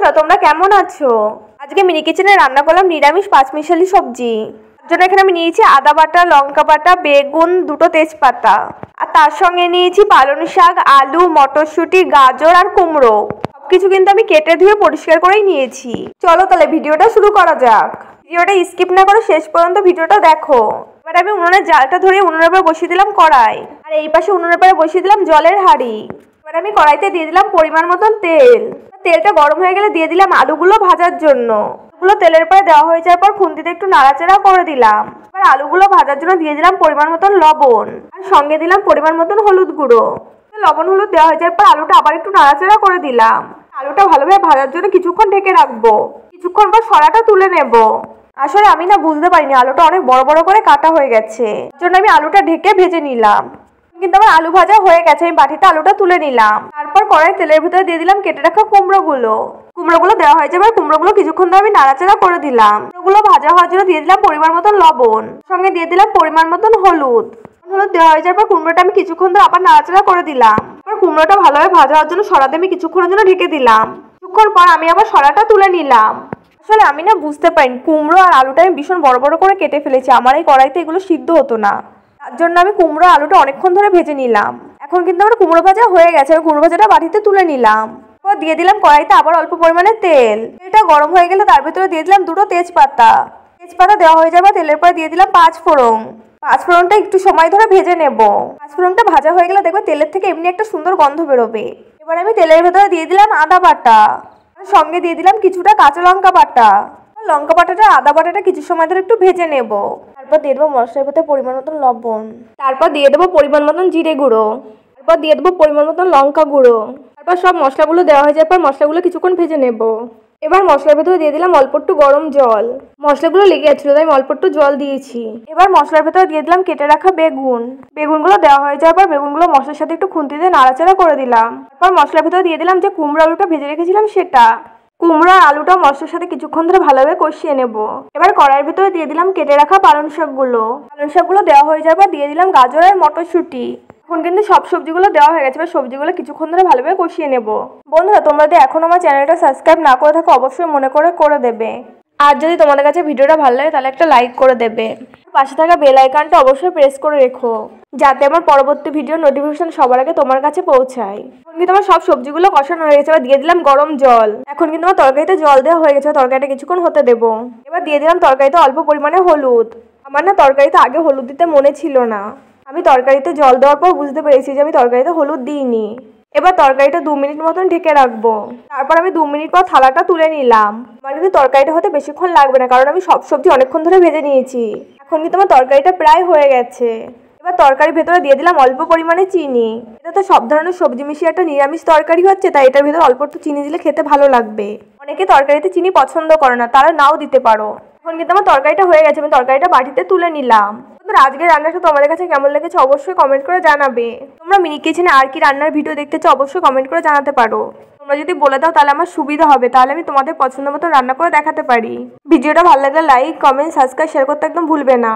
বন্ধুরা তোমরা কেমন আছো? আজকে মিনি কিচেনে রান্না করলাম নিরামিষ পাঁচমিশালি সবজি। তার জন্য এখানে আমি নিয়েছি আদা বাটা, লঙ্কা বাটা, বেগুন, দুটো তেজপাতা, আর তার সঙ্গে নিয়েছি পালং শাক, আলু, মটরশুঁটি, গাজর আর কুমড়ো। সবকিছু কিন্তু আমি কেটে ধুয়ে পরিষ্কার করেই নিয়েছি। চলো তাহলে ভিডিওটা শুরু করা যাক। ভিডিওটা স্কিপ না করে শেষ পর্যন্ত ভিডিওটা দেখো। এবার আমি উনুনের জালটা ধরে উনুনের উপরে বসিয়ে দিলাম কড়াই, আর এই পাশে উনুনের উপরে বসিয়ে দিলাম জলের হাঁড়ি। এবার আমি কড়াইতে দিয়ে দিলাম পরিমাণ মতন তেল। তেলটা গরম হয়ে গেলে দিয়ে দিলাম আলুগুলো ভাজার জন্য। আলুগুলো তেলের পরে দেওয়া হয়ে যাওয়ার পর খুন্তিতে একটু নাড়াচাড়া করে দিলাম। এবার আলুগুলো ভাজার জন্য দিয়ে দিলাম পরিমাণ মতন লবণ, আর সঙ্গে দিলাম পরিমাণ মতন হলুদ গুঁড়ো। লবণ হলুদ দেওয়া হয়ে যাওয়ার পর আলুটা আবার একটু নাড়াচাড়া করে দিলাম। আলুটা ভালোভাবে ভাজার জন্য কিছুক্ষণ ঢেকে রাখবো। কিছুক্ষণ পর সরাটা তুলে নেব। আসলে আমি না বুঝতে পারিনি আলুটা অনেক বড় বড় করে কাটা হয়ে গেছে, তার জন্য আমি আলুটা ঢেকে ভেজে নিলাম। কিন্তু আমার আলু ভাজা হয়ে গেছে, আমি বাটিতে আলুটা তুলে নিলাম। তারপর কড়াই তেলের ভিতরে দিয়ে দিলাম কেটে রাখা কুমড়োগুলো দেওয়া হয়েছে। এবার কুমড়োগুলো কিছুক্ষণ ধরে আমি নাড়াচাড়া করে দিলাম। কুমড়োগুলো ভাজা হওয়ার জন্য দিয়ে দিলাম পরিমাণ মতন লবণ, সঙ্গে দিয়ে দিলাম পরিমাণ মতন হলুদ। হলুদ দেওয়া হয়ে যাওয়ার পর কুমড়োটা আমি কিছুক্ষণ ধরে আবার নাড়াচাড়া করে দিলাম। এবার কুমড়োটা ভালোভাবে ভাজা হওয়ার জন্য সরাতে আমি কিছুক্ষণের জন্য ঢেকে দিলাম। কিছুক্ষণ পর আমি আবার সরাটা তুলে নিলাম। আসলে আমি না বুঝতে পারিনি কুমড়ো আর আলুটা আমি ভীষণ বড় বড় করে কেটে ফেলেছি। আমার এই কড়াইতে এগুলো সিদ্ধ হতো না, তার জন্য আমি কুমড়ো আলুটা অনেকক্ষণ ধরে ভেজে নিলাম। এখন কিন্তু আমার কুমড়ো ভাজা হয়ে গেছে। আমি কুমড়ো ভাজাটা বাটিতে তুলে নিলাম। এরপর দিয়ে দিলাম কড়াইতে আবার অল্প পরিমাণে তেল। তেলটা গরম হয়ে গেলে তার ভিতরে দিয়ে দিলাম দুটো তেজপাতা। তেজপাতা দেওয়া হয়ে যাবে। তেলের পরে দিয়ে দিলাম পাঁচফোড়নটা একটু সময় ধরে ভেজে নেব। পাঁচফোড়নটা ভাজা হয়ে গেলে দেখবে তেলের থেকে এমনি একটা সুন্দর গন্ধ বেরোবে। এবার আমি তেলের ভেতরে দিয়ে দিলাম আদা বাটা, সঙ্গে দিয়ে দিলাম কিছুটা কাঁচা লঙ্কা বাটা। লঙ্কা বাটাটা আদা বাটাটা কিছু সময় ধরে একটু ভেজে নেব। তারপর দিয়ে দেবো মশলার ভেতরে পরিমাণ মতন লবণ, তারপর দিয়ে দেবো পরিমাণ মতন জিরে গুঁড়ো, তারপর দিয়ে দেবো পরিমাণ মতন লঙ্কা গুঁড়ো। তারপর সব মশলাগুলো দেওয়া হয়ে যাওয়ার পর মশলাগুলো কিছুক্ষণ ভেজে নেব। এবার মশলার ভেতরে দিয়ে দিলাম অল্প একটু গরম জল। মশলাগুলো লেগে যাচ্ছিল তাই আমি অল্প একটু জল দিয়েছি। এবার মশলার ভেতরে দিয়ে দিলাম কেটে রাখা বেগুনগুলো দেওয়া হয়ে যাওয়ার পর বেগুনগুলো মশলার সাথে একটু খুন্তিতে নাড়াচাড়া করে দিলাম। তারপর মশলার ভেতরে দিয়ে দিলাম যে কুমড়ো আলুটা ভেজে রেখেছিলাম সেটা। কুমড়ো আর আলুটা মশলার সাথে কিছুক্ষণ ধরে ভালোভাবে কষিয়ে নেব। এবার কড়াইয়ের ভিতরে দিয়ে দিলাম কেটে রাখা পালং শাকগুলো দেওয়া হয়ে যাওয়ার পর দিয়ে দিলাম গাজর আর মটরশুঁটি। এখন কিন্তু সব সবজিগুলো দেওয়া হয়ে গেছে। এবার সবজিগুলো কিছুক্ষণ ধরে ভালোভাবে কষিয়ে নেব। বন্ধুরা তোমরা যদি এখন আমার চ্যানেলটা সাবস্ক্রাইব না করে থাকো অবশ্যই মনে করে দেবে। আর যদি তোমাদের কাছে ভিডিওটা ভালো লাগে তাহলে একটা লাইক করে দেবে। পাশে থাকা বেল আইকনটা অবশ্যই প্রেস করে রেখো, যাতে আমার পরবর্তী ভিডিও নোটিফিকেশন সবার আগে তোমার কাছে পৌঁছায়। এখন কিন্তু আমার সব সবজিগুলো কষানো হয়ে গেছে। এবার দিয়ে দিলাম গরম জল। এখন কিন্তু আমার তরকারিতে জল দেওয়া হয়ে গেছে। তরকারিটা কিছুক্ষণ হতে দেবো। এবার দিয়ে দিলাম তরকারিতে অল্প পরিমাণে হলুদ। আমার না তরকারিতে আগে হলুদ দিতে মনে ছিল না। আমি তরকারিতে জল দেওয়ার পর বুঝতে পেরেছি যে আমি তরকারিতে হলুদ দিইনি। এবার তরকারিটা 2 মিনিট মতন ঢেকে রাখবো। তারপর আমি 2 মিনিট পর থালাটা তুলে নিলাম। আমার কিন্তু তরকারিটা হতে বেশিক্ষণ লাগবে না, কারণ আমি সব সবজি অনেকক্ষণ ধরে ভেজে নিয়েছি। এখন কিন্তু আমার তরকারিটা প্রায় হয়ে গেছে। এবার তরকারির ভেতরে দিয়ে দিলাম অল্প পরিমাণে চিনি। এটা তো সব ধরনের সবজি মিশিয়ে একটা নিরামিষ তরকারি হচ্ছে, তাই এটার ভিতরে অল্প একটু চিনি দিলে খেতে ভালো লাগবে। অনেকে তরকারিতে চিনি পছন্দ করে না, তারা নাও দিতে পারো। এখন কিন্তু আমার তরকারিটা হয়ে গেছে। আমি তরকারিটা বাটিতে তুলে নিলাম। আজকের রান্নাটা তোমাদের কাছে কেমন লেগেছে অবশ্যই কমেন্ট করে জানাবে। তোমরা মিনি কিচেনে আর কি রান্নার ভিডিও দেখতে চাও অবশ্যই কমেন্ট করে জানাতে পারো। তোমরা যদি বলে দাও তাহলে আমার সুবিধা হবে, তাহলে আমি তোমাদের পছন্দ মতো রান্না করে দেখাতে পারি। ভিডিওটা ভালো লাগলে লাইক, কমেন্ট, সাবস্ক্রাইব, শেয়ার করতে একদম ভুলবে না।